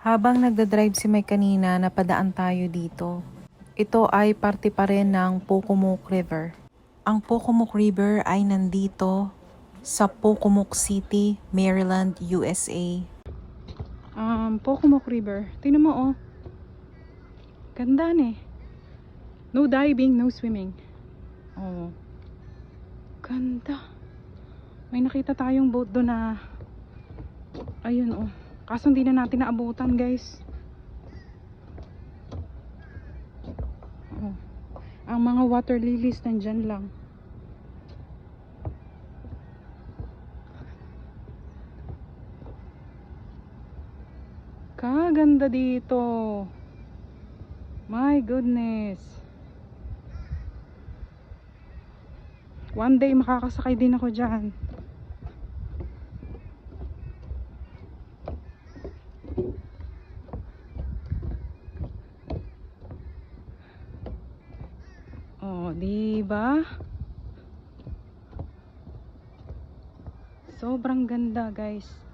Habang nagdadrive si Mike kanina, napadaan tayo dito. Ito ay parte pa rin ng Pocomoke River. Ang Pocomoke River ay nandito sa Pocomoke City, Maryland, USA. Pocomoke River. Tingnan mo oh. Ganda eh. No diving, no swimming. Oh. Ganda. May nakita tayong boat doon na ayun oh. Kaso hindi na natin naabutan guys. Oh. Ang mga water lilies nandyan lang. Kaganda dito. My goodness. One day makakasakay din ako dyan. Oh, diba? Sobrang ganda, guys.